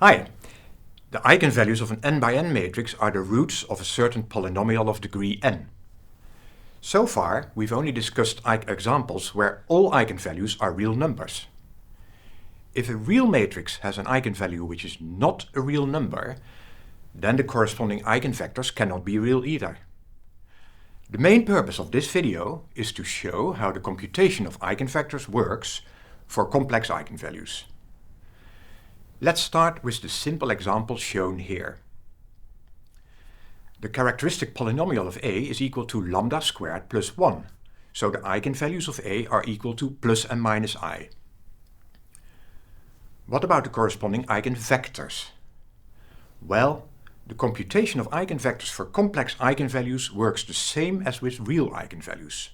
Hi! The eigenvalues of an n by n matrix are the roots of a certain polynomial of degree n. So far, we've only discussed examples where all eigenvalues are real numbers. If a real matrix has an eigenvalue which is not a real number, then the corresponding eigenvectors cannot be real either. The main purpose of this video is to show how the computation of eigenvectors works for complex eigenvalues. Let's start with the simple example shown here. The characteristic polynomial of A is equal to lambda squared plus 1, so the eigenvalues of A are equal to plus and minus I. What about the corresponding eigenvectors? Well, the computation of eigenvectors for complex eigenvalues works the same as with real eigenvalues.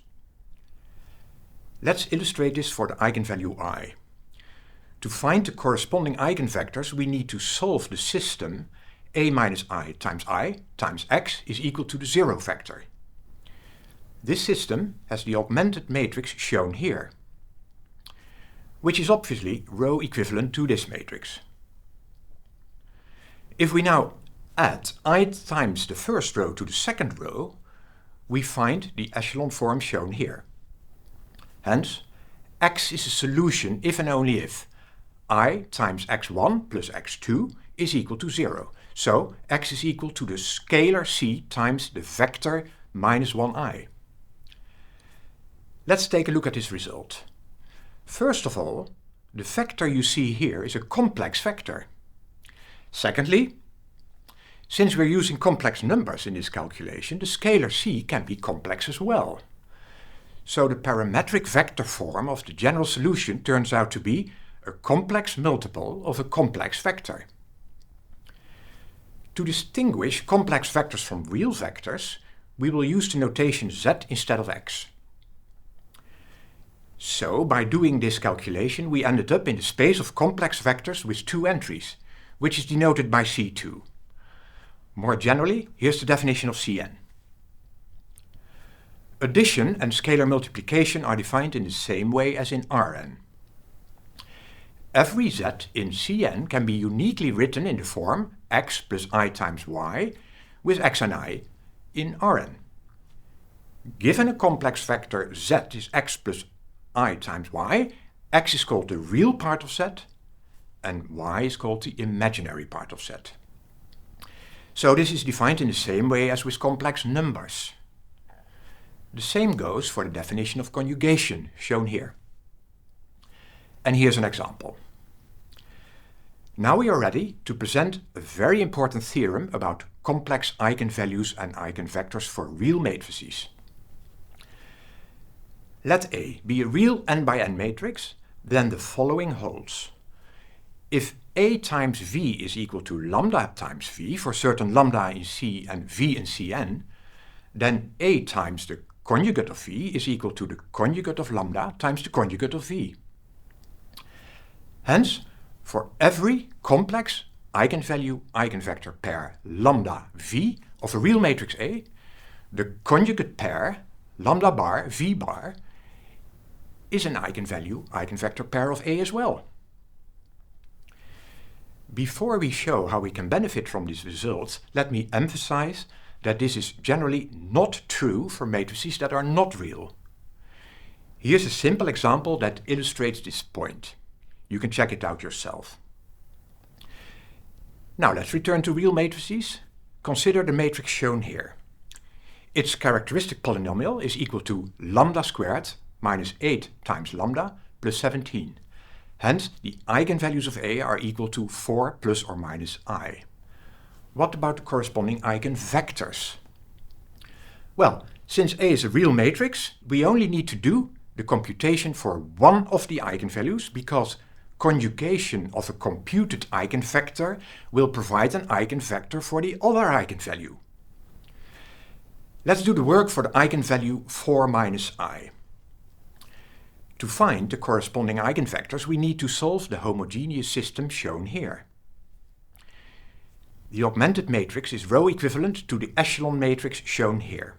Let's illustrate this for the eigenvalue I. To find the corresponding eigenvectors, we need to solve the system a minus I times x is equal to the zero vector. This system has the augmented matrix shown here, which is obviously row equivalent to this matrix. If we now add I times the first row to the second row, we find the echelon form shown here. Hence, x is a solution if and only if I times x1 plus x2 is equal to 0. So x is equal to the scalar c times the vector minus 1i. Let's take a look at this result. First of all, the vector you see here is a complex vector. Secondly, since we're using complex numbers in this calculation, the scalar c can be complex as well. So the parametric vector form of the general solution turns out to be a complex multiple of a complex vector. To distinguish complex vectors from real vectors, we will use the notation z instead of x. So, by doing this calculation, we ended up in the space of complex vectors with two entries, which is denoted by C2. More generally, here's the definition of Cn. Addition and scalar multiplication are defined in the same way as in Rn. Every z in Cn can be uniquely written in the form x plus I times y with x and I in Rn. Given a complex vector z is x plus I times y, x is called the real part of z and y is called the imaginary part of z. So this is defined in the same way as with complex numbers. The same goes for the definition of conjugation shown here. And here's an example. Now we are ready to present a very important theorem about complex eigenvalues and eigenvectors for real matrices. Let A be a real n by n matrix, then the following holds. If A times V is equal to lambda times V for certain lambda in C and V in Cn, then A times the conjugate of V is equal to the conjugate of lambda times the conjugate of V. Hence, for every complex eigenvalue-eigenvector pair lambda V of a real matrix A, the conjugate pair lambda bar V bar is an eigenvalue-eigenvector pair of A as well. Before we show how we can benefit from these results, let me emphasize that this is generally not true for matrices that are not real. Here's a simple example that illustrates this point. You can check it out yourself. Now let's return to real matrices. Consider the matrix shown here. Its characteristic polynomial is equal to lambda squared minus 8 times lambda plus 17. Hence, the eigenvalues of A are equal to 4 plus or minus I. What about the corresponding eigenvectors? Well, since A is a real matrix, we only need to do the computation for one of the eigenvalues because conjugation of a computed eigenvector will provide an eigenvector for the other eigenvalue. Let's do the work for the eigenvalue 4 minus I. To find the corresponding eigenvectors, we need to solve the homogeneous system shown here. The augmented matrix is row equivalent to the echelon matrix shown here.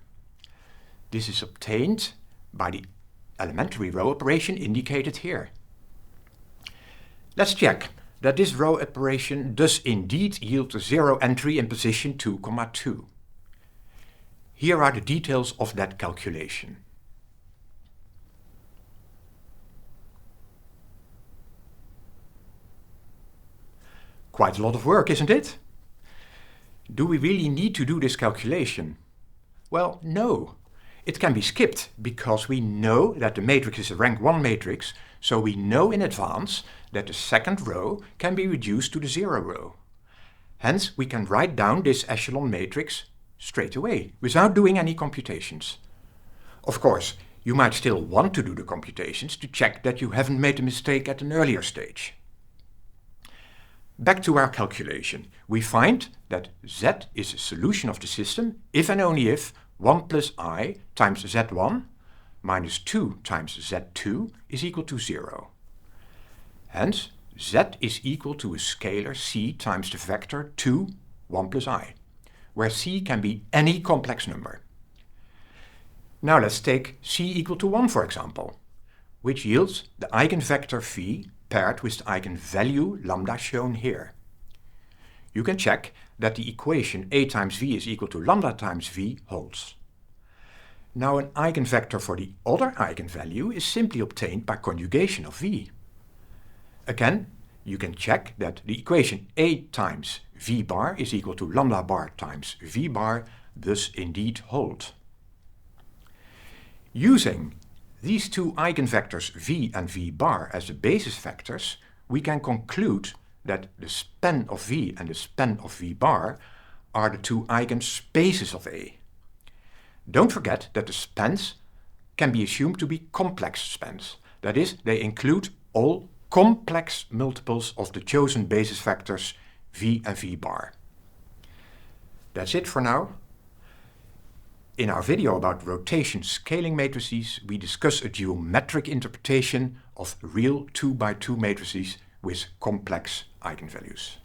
This is obtained by the elementary row operation indicated here. Let's check that this row operation does indeed yield a zero entry in position 2, 2. Here are the details of that calculation. Quite a lot of work, isn't it? Do we really need to do this calculation? Well, no. It can be skipped because we know that the matrix is a rank 1 matrix, so we know in advance that the second row can be reduced to the zero row. Hence, we can write down this echelon matrix straight away, without doing any computations. Of course, you might still want to do the computations to check that you haven't made a mistake at an earlier stage. Back to our calculation. We find that Z is a solution of the system if and only if 1 plus I times Z1 minus 2 times Z2 is equal to 0. Hence, Z is equal to a scalar C times the vector 2, 1 plus I, where C can be any complex number. Now let's take C equal to 1, for example, which yields the eigenvector phi paired with the eigenvalue lambda shown here. You can check that the equation A times V is equal to lambda times V holds. Now an eigenvector for the other eigenvalue is simply obtained by conjugation of V. Again, you can check that the equation A times V bar is equal to lambda bar times V bar thus indeed hold. Using these two eigenvectors V and V bar as the basis vectors, we can conclude that the span of V and the span of V bar are the two eigenspaces of A. Don't forget that the spans can be assumed to be complex spans. That is, they include all complex multiples of the chosen basis vectors V and V bar. That's it for now. In our video about rotation scaling matrices, we discuss a geometric interpretation of real 2 by 2 matrices with complex eigenvalues.